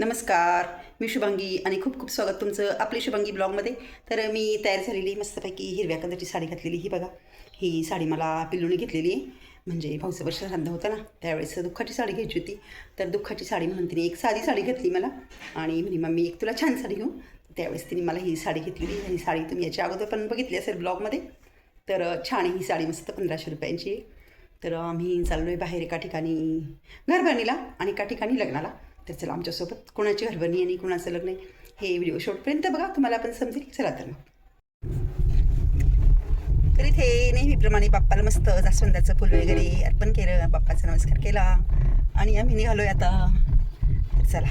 नमस्कार, मी शुभांगी आणि खूप खूप स्वागत तुमचं आपली शुभांगी ब्लॉगमध्ये. तर मी तयार झालेली मस्तपैकी हिरव्या कलरची साडी घातलेली. ही बघा, ही साडी मला पिल्लूने घेतलेली आहे. म्हणजे भाऊचं वर्ष श्राद्ध होतं ना, त्यावेळेस दुःखाची साडी घ्यायची होती. तर दुःखाची साडी म्हणून तिने एक साधी साडी घेतली मला आणि म्हणे मम्मी एक तुला छान साडी घेऊ. त्यावेळेस तिने मला ही साडी घेतलेली. ही साडी तुम्ही याच्या अगोदर पण बघितली असेल ब्लॉगमध्ये. तर छान आहे ही साडी, मस्त 1500 रुपयांची आहे. तर आम्ही चाललो आहे बाहेर एका ठिकाणी घरभरणीला आणि एका ठिकाणी लग्नाला. तर चला आमच्यासोबत कोणाची घरभरणी आणि कोणाचं लग्न आहे हे व्हिडिओ शॉर्टपर्यंत बघा, तुम्हाला पण समजेल. चला तर मग. तर इथे नेहमीप्रमाणे बाप्पाला मस्त जास्वंदाचं फुल वगैरे अर्पण केलं, बाप्पाचा नमस्कार केला आणि आम्ही निघालोय आता. तर चला.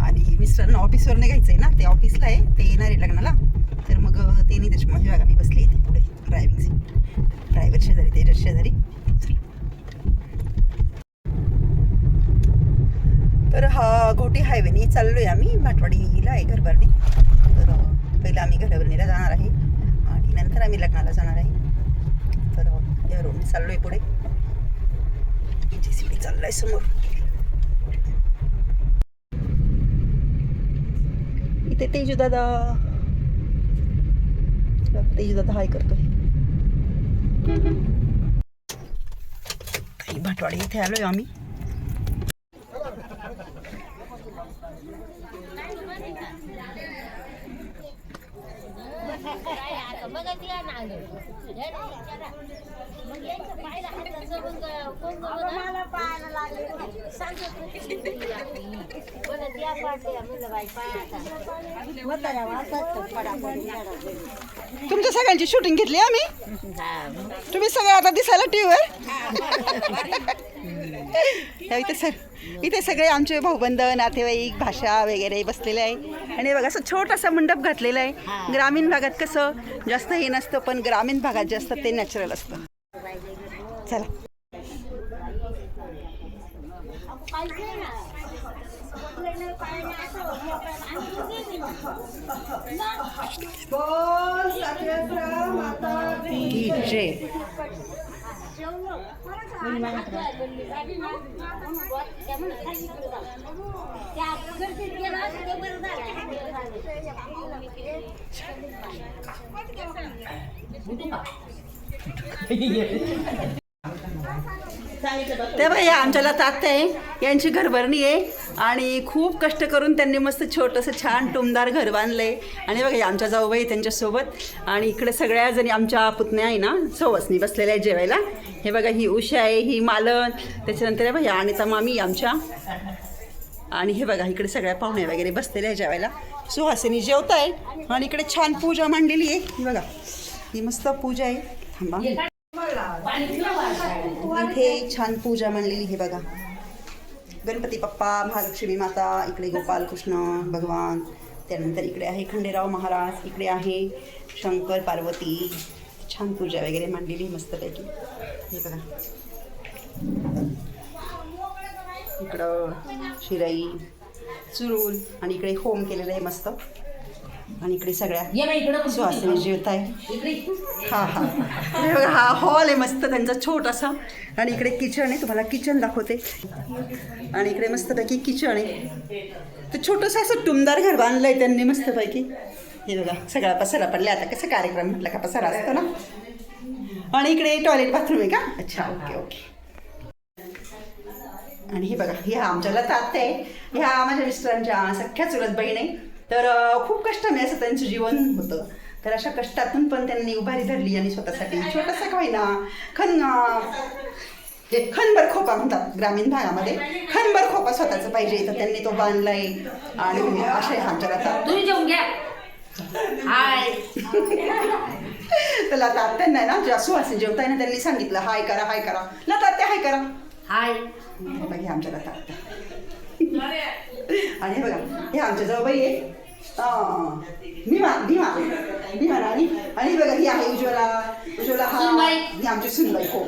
आणि मिस्टरांना ऑफिसवर नाही घ्यायचं आहे ना, ते ऑफिसला आहे, ते येणार आहे लग्नाला. तर मग ते नाही, त्याच्यामुळे बघा मी बसले इथे पुढे ड्रायव्हिंग सीट, ड्रायव्हर शेजारी, त्याच्या शेजारी. तर हा घोटी हायवेने चाललो आहे आम्ही. भाटवाडीला आहे घरभरणी. तर पहिलं आम्ही घरभरणीला जाणार आहे आणि नंतर आम्ही लग्नाला जाणार आहे. तर या रोडने चाललो आहे पुढे. JCB चाललो आहे समोर. इथे तेजूदादा हाय करतोय. भाटवाडी इथे आलोय आम्ही. तुमच्या सगळ्यांची शूटिंग घेतली आम्ही. तुम्ही सगळे आता दिसायला टीव्हीवर. इथे सगळे आमचे भाऊबंद, नातेवाईक, भाषा वगैरे बसलेले आहे. आणि बघा असं छोटासा मंडप घातलेला आहे. ग्रामीण भागात कसं जास्त हे नसतं, पण ग्रामीण भागात जास्त ते नॅचरल असतं. चला. ते बाई आमच्या लता आत्या आहे, यांची घरभरणी आहे आणि खूप कष्ट करून त्यांनी मस्त छोटंसं छान टुमदार घर बांधलंय. आणि बघा आमच्या जाऊबाई त्यांच्यासोबत आणि इकडे सगळ्या जणी आमच्या पुतण्या आहे ना, सवसनी बसलेल्या आहे जेवायला. हे बघा ही उषा आहे, ही मालन, त्याच्यानंतर हे बघा अनिता मामी आमच्या. आणि हे बघा इकडे सगळ्या पाहुण्या वगैरे बसलेल्या आहे जेवायला. सुहासिनी जेवत आहे आणि इकडे छान पूजा मांडलेली आहे. ही बघा ही मस्त पूजा आहे. थांबा, इथे छान पूजा मांडलेली आहे बघा. गणपती बाप्पा, महालक्ष्मी माता, इकडे गोपाल कृष्ण भगवान, त्यानंतर इकडे आहे खंडेराव महाराज, इकडे आहे शंकर पार्वती. छान पूजा वगैरे मांडलेली मस्तपैकी. हे बघा इकडं शिराई, चुरूल आणि इकडे होम केलेलं आहे मस्त. आणि इकडे सगळ्या सुहासिनी जेवत आहे. हा हॉल आहे मस्त त्यांचा छोटासा. आणि इकडे किचन आहे, तुम्हाला किचन दाखवते. आणि इकडे मस्तपैकी किचन आहे. तर छोटंसं असं टुमदार घर बांधलं आहे त्यांनी मस्तपैकी. हे बघा सगळा पसारा पडला. आता कसं कार्यक्रम म्हटलं का पसारा असतो ना. आणि इकडे टॉयलेट बाथरूम आहे का. अच्छा, ओके ओके. आणि हे बघा ह्या आमच्या लता आत्या आहे. ह्या माझ्या मिस्टरांच्या सख्या चुलत बहीण आहे. तर खूप कष्टाने असं त्यांचं जीवन होतं. तर अशा कष्टातून पण त्यांनी उभारी धरली आणि स्वतःसाठी छोटासा का खणभर खोपा म्हणतात ग्रामीण भागामध्ये, खणभर खोपा स्वतःचं पाहिजे, तर त्यांनी तो बांधलाय. आणि अशा आमच्या लता तर लता आत्यांना ना जेव्हा सुहासिनी जेवताय ना, त्यांनी सांगितलं हाय करा, हाय करा. लता आत्या हाय करा, हाय. हे आमच्या लता आत्या. आणि बघा हे आमच्या जाऊबाई आहे भीमा आणि बघा ही आहे उज्ज्वला ही आमची सुनबाई. हो.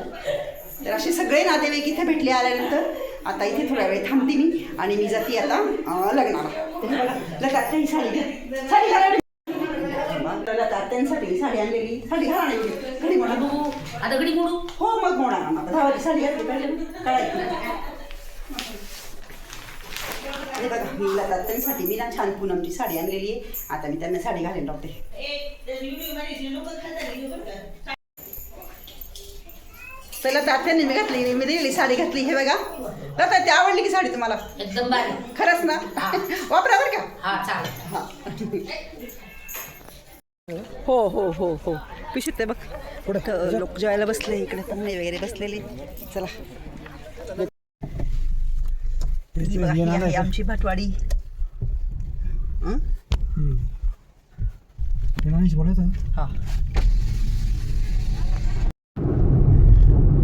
तर असे सगळे नातेवाईक इथे भेटले. आल्यानंतर आता इथे थोड्या वेळ थांबते मी आणि मी जाते आता लग्नाला. लता ही साडी लता त्यांसाठी साडी आणलेली. साडी घडी म्हणा आता घडी मोडू. हो मग मोडा. धावाची साडी घातली पाहिजे. ही लतांसाठी मी ना छान पूनमची साडी आणलेली आहे. आता मी त्यांना साडी घालेन लावते. चला तात्यांनी मी घातली, मी दिलेली साडी घातली. हे बघा लता, ती आवडली की साडी तुम्हाला? एकदम भारी. खरंच ना? वापरा बरं का. हा चालेल. हा. हो हो हो हो पिशवीत आहे बघ. पुढं लोक जेवायला बसले, इकडे पाहुणे वगैरे बसलेले. चला ही बघा, ही आहे आमची भाटवाडी. हा.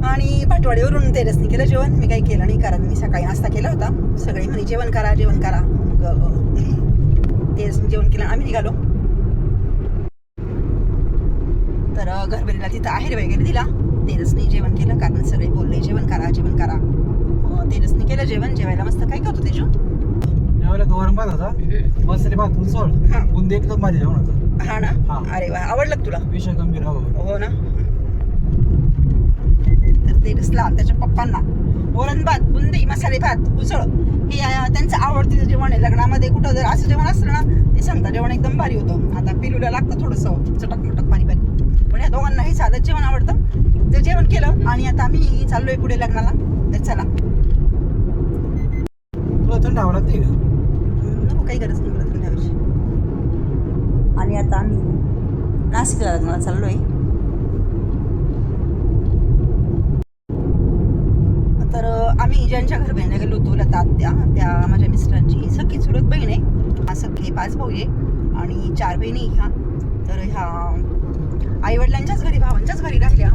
आणि भाटवाडीवरून टेरेसनी केलं जेवण. मी काही केलं नाही कारण मी सकाळी नाश्ता केला होता. सगळे म्हणे जेवण करा जेवण करा. टेरेसनी जेवण केलं, आम्ही निघालो. तर घरभरणीला तिथं आहेर वगैरे दिला. टेरेसनी जेवण केलं कारण सगळे बोलले जेवण करा जेवण करा. टेरेसनी केलं जेवण. जेवायला मस्त काय होतं त्याच्या गौरम भात होता, मसाले भात उसळ, बुंदी एकदम भाजी जेवण होतं. हा ना. अरे वा, आवडलं तुला? विषय गंभीर. हो ना. तर टेरेसला त्याच्या पप्पांना वरण भात, बुंदी, मसाले भात, उसळ हे त्यांचं आवडतीचं जेवण आहे. लग्नामध्ये कुठं जर असं जेवण असलं ना ते सांगता जेवण एकदम भारी होतं. आता पिलूला लागतं थोडंसं चटक मटक भारी भारी, पण या दोघांनाही साधं जेवण आवडतं. ते जेवण केलं आणि आता आम्ही चाललोय पुढे लग्नाला. तर चला. तुला थंड हवा लागते का? नको, काही गरज नाही मला थंड हवेची. आणि आता आम्ही नाशिकला लग्नाला चाललोय. तर आम्ही ज्यांच्या घर बहिणीला गेलो होतो, लता आत्या, त्या माझ्या मिस्टरांची सख्खी चुलत बहीण आहे. सख्खे 5 भाऊ आहे आणि 4 बहिणी ह्या. तर ह्या आईवडिलांच्याच घरी, भावांच्याच घरी राहिल्या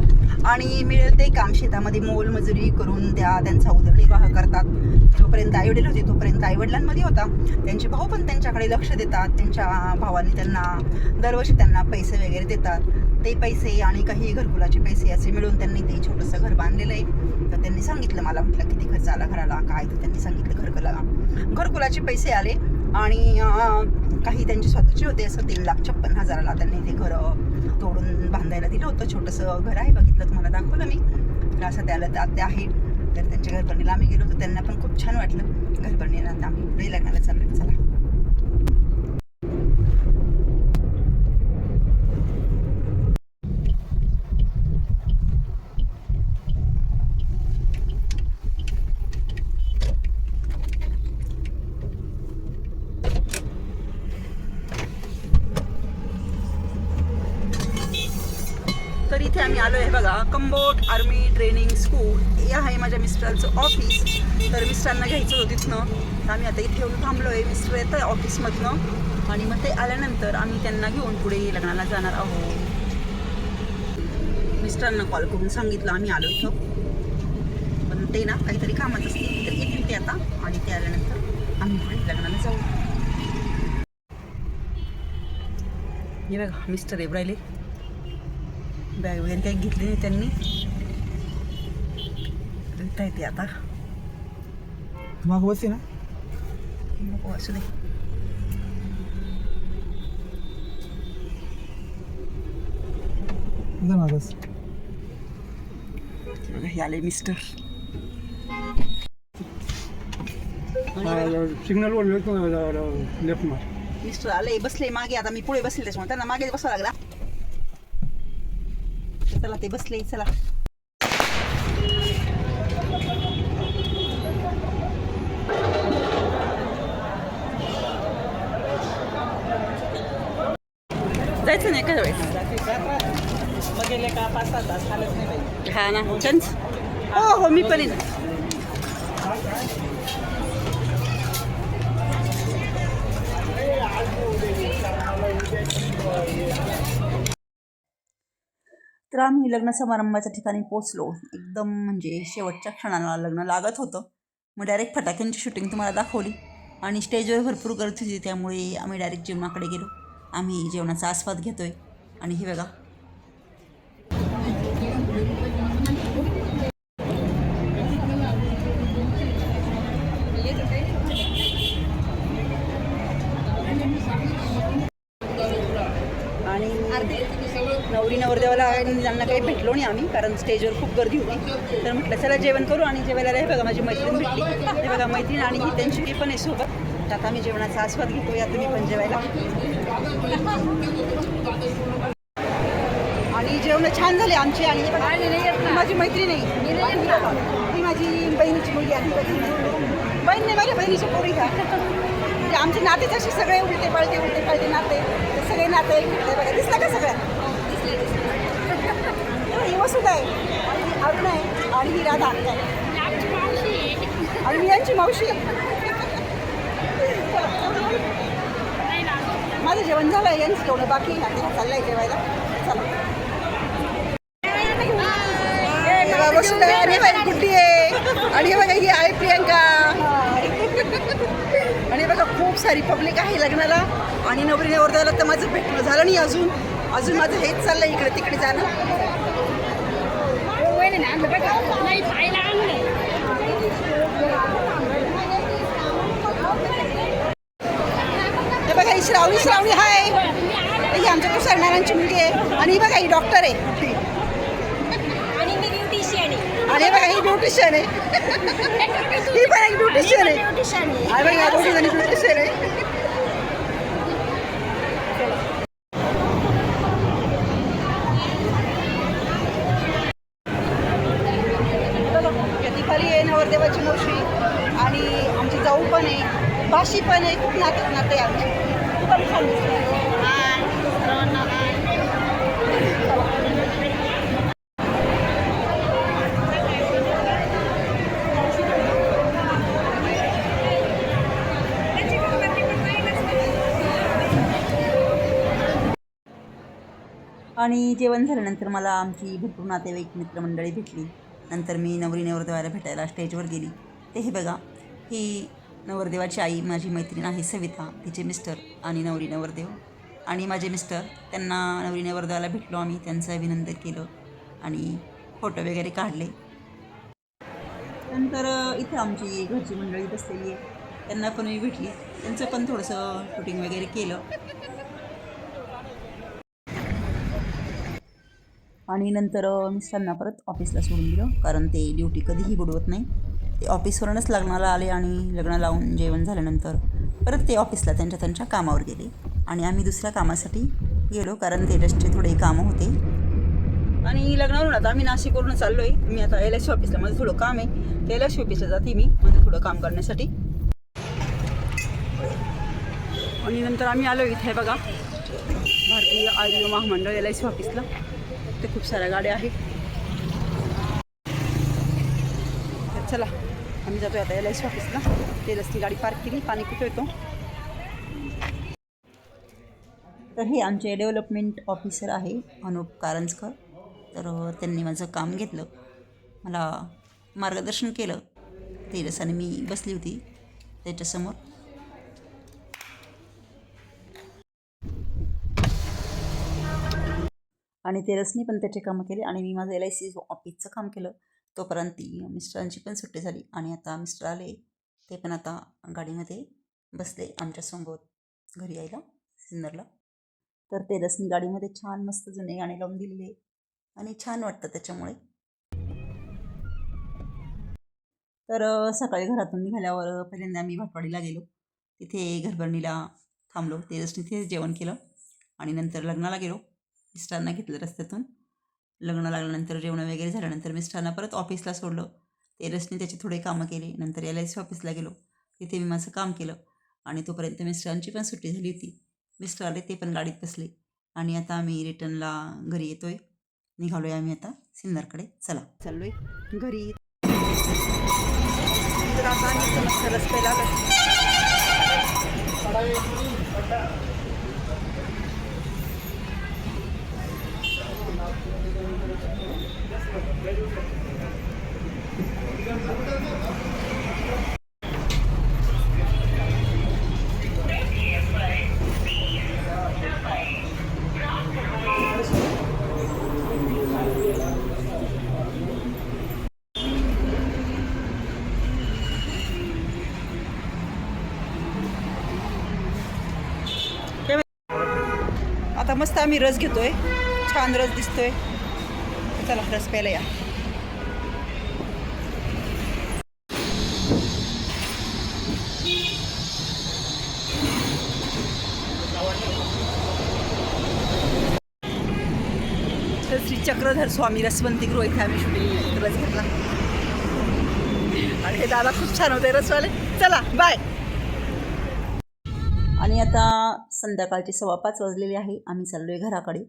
आणि मिळेल ते काम शेतामध्ये मोलमजुरी करून त्या त्यांचा उदरनिर्वाह करतात. जोपर्यंत आईवडील होते तोपर्यंत आईवडिलांमध्ये होता. त्यांचे भाऊ पण त्यांच्याकडे लक्ष देतात. त्यांच्या भावांनी त्यांना दरवर्षी त्यांना पैसे वगैरे देतात. ते पैसे आणि काही घरकुलाचे पैसे असे मिळून त्यांनी ते छोटंसं घर बांधलेलं आहे. तर त्यांनी सांगितलं मला, म्हटलं किती खर्च आला घराला काय, तर त्यांनी सांगितलं घरकुलाचे पैसे आले आणि काही त्यांचे स्वतःचे होते. असं 3,56,000ला त्यांनी ते घर तोडून बांधायला दिलं होतं. छोटंसं घर आहे, बघितलं तुम्हाला दाखवलं मी. तर असं त्याला आत्या आहे. तर त्यांच्या घरभरणीला आम्ही गेलो होतो, त्यांना पण खूप छान वाटलं घरभरणीला. आता आम्ही पुढे लग्नाला चाललो. चला. तर इथे आम्ही आलो आहे बघा, कंबोट आर्मी ट्रेनिंग स्कूल. हे आहे माझ्या मिस्टरांचं ऑफिस. तर मिस्टरांना घ्यायचं होतं तिथनं. तर आम्ही आता इथे येऊन थांबलो आहे. मिस्टर येतं आहे ऑफिसमधनं आणि मग ते आल्यानंतर आम्ही त्यांना घेऊन पुढे लग्नाला जाणार आहोत. मिस्टरांना कॉल करून सांगितलं आम्ही आलो इथं, पण ते ना काहीतरी कामात असतील तर येतील ते आता. आणि ते आल्यानंतर आम्ही पुढे लग्नाला जाऊ. हे बघा मिस्टर येऊ राहिले. बॅग वगैरे काही घेतली नाही त्यांनी. काय ते आता मग बसते ना. नको असू दे. हे आले मिस्टर. सिग्नल लेफ्ट मार. मिस्टर आले, बसले मागे. आता मी पुढे बसले त्याच्यामुळे त्यांना मागे बसावं लागला. चला ते बसले. चला. जायचं नाही एखाद्या वेळेस. मग गेले का 5-7 तास चालत नाही. हा ना. हो हो मी पण येईन. तर आम्ही लग्न समारंभाच्या ठिकाणी पोचलो. एकदम म्हणजे शेवटच्या क्षणाला लग्न लागत होतं. मग डायरेक्ट फटाक्यांची शूटिंग तुम्हाला दाखवली आणि स्टेजवर भरपूर गर्दी होती. त्यामुळे आम्ही डायरेक्ट जेवणाकडे गेलो. आम्ही जेवणाचा आस्वाद घेतोय. आणि हे बघा आणि नवरी नवरदेवाला त्यांना काही भेटलो नाही आम्ही कारण स्टेजवर खूप गर्दी होती. तर म्हटलं चला जेवण करू. आणि जेवायला हे बघा माझी मैत्रीण भेटली. हे बघा मैत्रीण आणि ही त्यांची पण आहे सोबत. तर आता आम्ही जेवणाचा आस्वाद घेतो. या तुम्ही पण जेवायला. आणि जेवण छान झाले आमची. आणि ही माझी मैत्रीण आहे, ही माझी बहिणीची मुलगी आहे. बहीण नाही, माझ्या बहिणीची पोरी का. म्हणजे आमचे नाते तसे सगळे उलटे पालटे नाते, ते सगळे नाते बघा. दिसला का सगळ्यात? ही वसुधा आहे, आणि ही अरुण आहे, आणि ही राधा आहे, आणि मी यांची मावशी. माझं जेवण झालं, यांचं जेवण बाकी आहे. चाललंय जेवायला. चला. वसुधा आणि बाई गुड्डी आहे, आणि हे बघा ही आहे प्रियंका. आणि बघा खूप सारी पब्लिक आहे लग्नाला. आणि नवरी नवरदेवाला तर माझं भेटणं झालं नाही अजून माझं हेच चाललंय इकडे तिकडे जाणं. हे बघा ही श्रावणी हाय, ही आमच्या कुसरणाऱ्यांची मुलगी आहे. आणि ही बघा ही डॉक्टर आहे, आणि बघा ही ब्युटिशियन आहे. ही पण एक ब्युटिशियन आहे. आणि बघा दोघी जणी ब्युटिशियन आहे. खाली आहे नवरदेवाची मावशी, आणि आमची जाऊ पण आहे, भाशी पण आहे. खूप नाते आमची. खूप छान दिसते. आणि जेवण झाल्यानंतर मला आमची भरपूर नातेवाईक मित्रमंडळी भेटली. नंतर मी नवरी नवरदेवाला भेटायला स्टेजवर गेली. ते हे बघा, ही नवरदेवाची आई माझी मैत्रीण आहे सविता, तिचे मिस्टर आणि नवरी नवरदेव आणि माझे मिस्टर. त्यांना नवरी नवरदेवाला भेटलो आम्ही, त्यांचं अभिनंदन केलं आणि फोटो वगैरे काढले. नंतर इथं आमची घरची मंडळी बसलेली आहे, त्यांना पण मी भेटली, त्यांचं पण थोडंसं शूटिंग वगैरे केलं. आणि नंतर मिस्टरांना परत ऑफिसला सोडून दिलं, कारण ते ड्युटी कधीही बुडवत नाही. ते ऑफिसवरूनच लग्नाला आले, आणि लग्न लावून जेवण झाल्यानंतर परत ते ऑफिसला त्यांच्या कामावर गेले. आणि आम्ही दुसऱ्या कामासाठी गेलो, कारण टेलर्सचे थोडे कामं होते. आणि लग्नावरून आता आम्ही नाशिकवरून चाललो आहे. मी आता LIC ऑफिसला माझं थोडं काम आहे, ते LIC ऑफिसला जाते मी माझं थोडं काम करण्यासाठी. आणि नंतर आम्ही आलो इथे बघा, भारतीय आयुर्वेद महामंडळ LIC ऑफिसला. ते खूप साऱ्या गाड्या आहेत. तर चला आम्ही जातो आता LIC ऑफिसला. टेलर्सनी गाडी पार्क केली, पाणी कुठे येतो. तर हे आमचे डेव्हलपमेंट ऑफिसर आहे अनुप कारंजकर. तर त्यांनी माझं काम घेतलं, मला मार्गदर्शन केलं. टेलर्स आणि मी बसली होती त्याच्यासमोर. आणि टेलर्सनी पण त्याचे कामं केले, आणि मी माझं LIC ऑफिसचं काम केलं. तोपर्यंत मिस्टरांची पण सुट्टी झाली, आणि आता मिस्टर आले, ते पण आता गाडीमध्ये बसले आमच्यासोबत घरी यायला सिन्नरला. तर टेलर्सनी गाडीमध्ये छान मस्त जुने गाणे लावून दिलेले, आणि छान वाटतं त्याच्यामुळे. तर सकाळी घरातून निघाल्यावर पहिल्यांदा आम्ही भाटवाडीला गेलो, तिथे घरभरणीला थांबलो. टेलर्सनी तिथे जेवण केलं, आणि नंतर लग्नाला गेलो. मिस्टरांना घेतलं रस्त्यातून. लग्न लागल्यानंतर जेवण वगैरे झाल्यानंतर मिस्टरांना परत ऑफिसला सोडलं. टेलर्सनी त्याचे थोडे कामं केले. नंतर LIC ऑफिसला गेलो, तिथे मी माझं काम केलं, आणि तोपर्यंत मिस्टरांची पण सुट्टी झाली होती. मिस्टर आले, ते पण गाडीत बसले, आणि आता आम्ही रिटर्नला घरी येतोय. निघालो आहे आम्ही आता सिन्नरकडे. चला चाललो आहे घरी. तर आता आम्ही मस्त रस्त्याला आलो. आता मस्त आम्ही रस घेतोय, छान रस दिसतोय. चला रस प्यायला या. चक्रधर स्वामी रसवंती गृह इथे आम्ही शूटिंग रस घेतला आणि हे दादा खूप छान होते रसवाले. चला बाय. आणि आता संध्याकाळचे 5:15 वाजलेले आहे. आम्ही चाललो आहे घराकडे.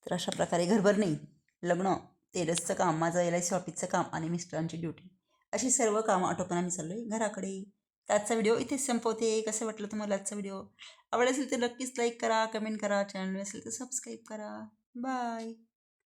तर अशा प्रकारे घरभर नाही, लग्न, टेलर्सचं काम, माझं LIC ऑफिसचं काम आणि मिस्टरांची ड्युटी, अशी सर्व कामं आटोपून आम्ही चाललो आहे घराकडे. तर आजचा व्हिडिओ इथेच संपवते. कसं वाटलं तुम्हाला आजचा व्हिडिओ? आवडला असेल तर नक्कीच लाईक करा, कमेंट करा, चॅनल असेल तर सबस्क्राईब करा. बाय.